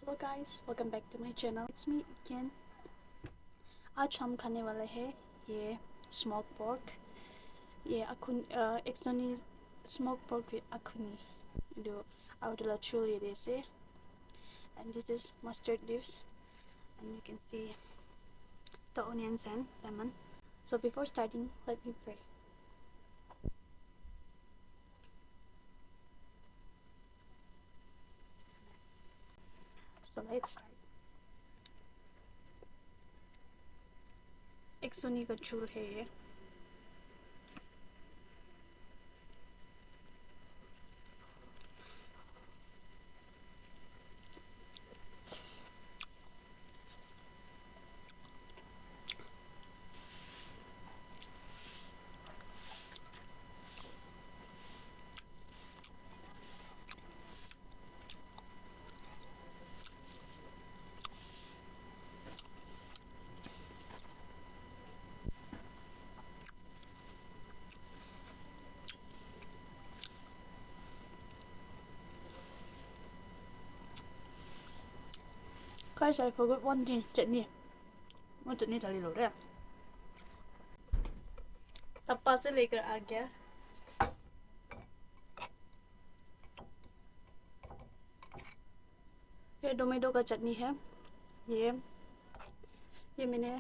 Hello guys, welcome back to my channel. It's me again. आज हम खाने वाले हैं ये स्मोक पोर्क। ये axone smoke pork with akhuni जो आउटला chili this and this is mustard leaves and you can see the onions and lemon. So before starting, let me pray. So let's start. एक्सोनी का चूल है ये। Guys, I forgot one thing. Chutney. वो चटनी डाली लो रे। टप्पा से लेकर आ गया। ये टोमेटो का चटनी है। ये मैंने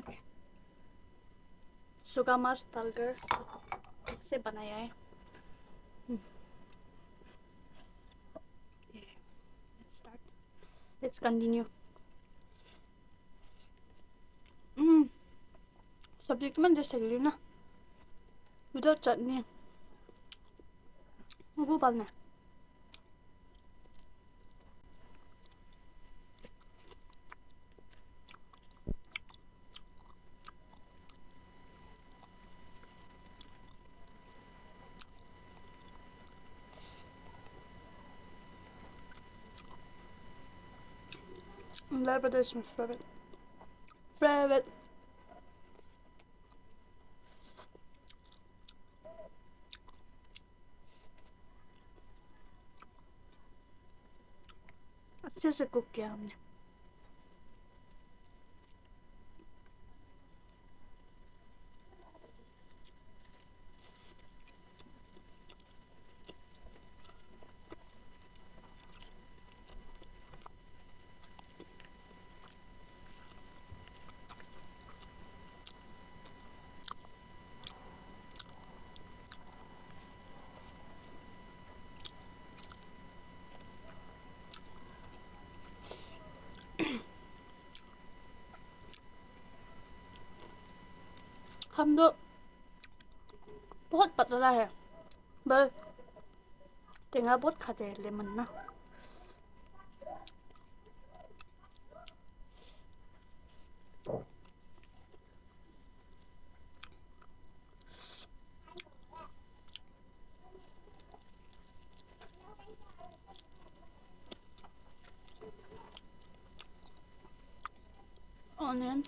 सूखा मांस डालकर से बनाया है। Let's start. Let's continue. सब्जी की मैं जैसे ली ना विदाउट चटनी वो पालना है। Labrador is my favorite. Favorite. अच्छे से कुक किया हमने। हम तो बहुत पतला है बस टेंगा बहुत खाते हैं लेमन ना। Onion.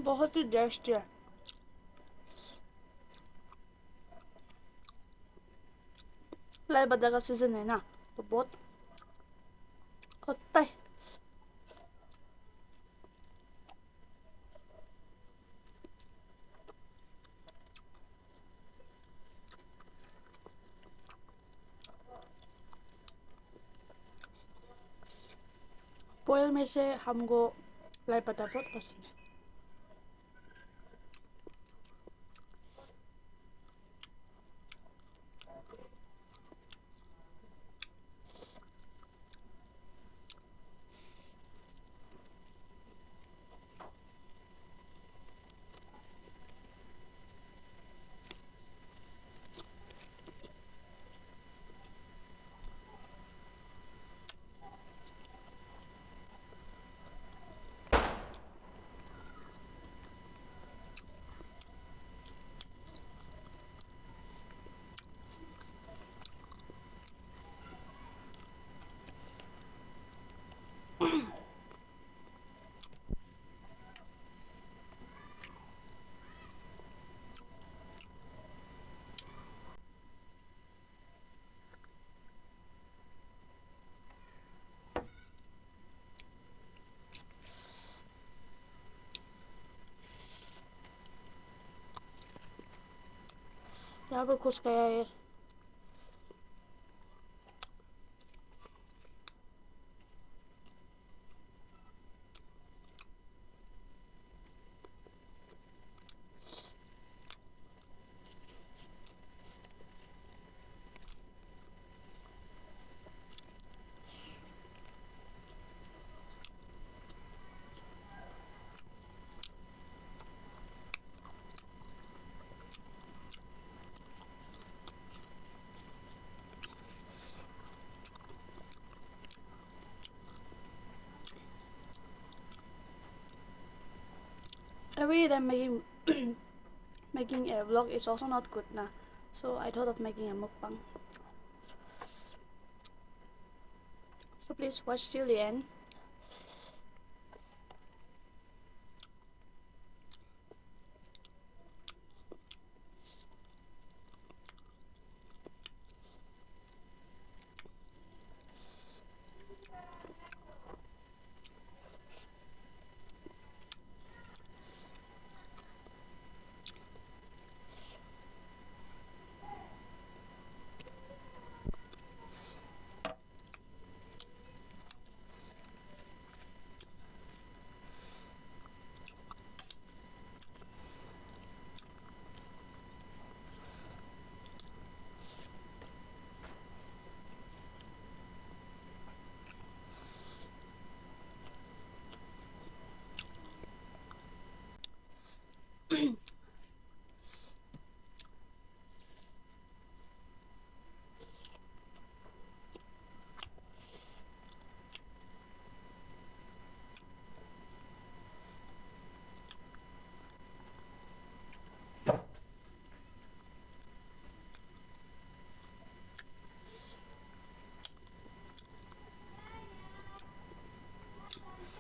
बहुत ही टेस्टी है। लाई बदा का सीजन है ना, तो बहुत होता है। पोयल में से हमको लाई पता बहुत पसंद है। यहाँ पर कुछ गया है। Every day making a vlog is also not good now, so I thought of making a mukbang. So please watch till the end.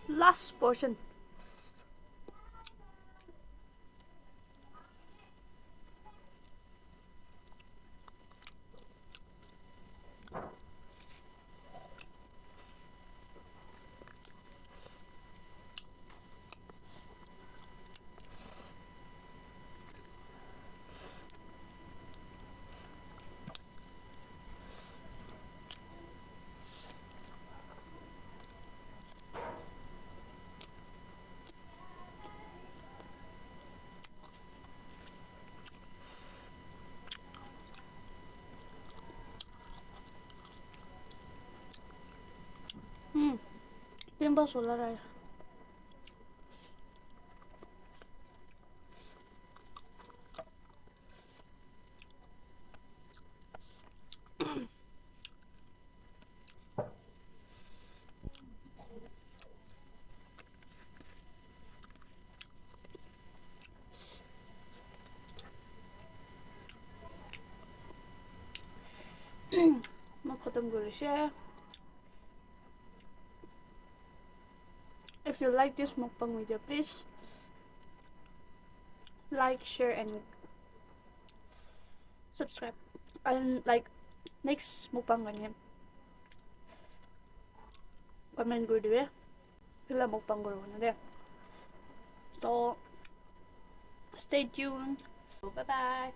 Last portion. Pimples हो रहा है। मैं खत्म कर रही। If you like this mukbang video, please like, share, and subscribe. And like next mukbang ganyan. Comment gue dulu ya. Bila mukbang gue na So stay tuned. So bye bye.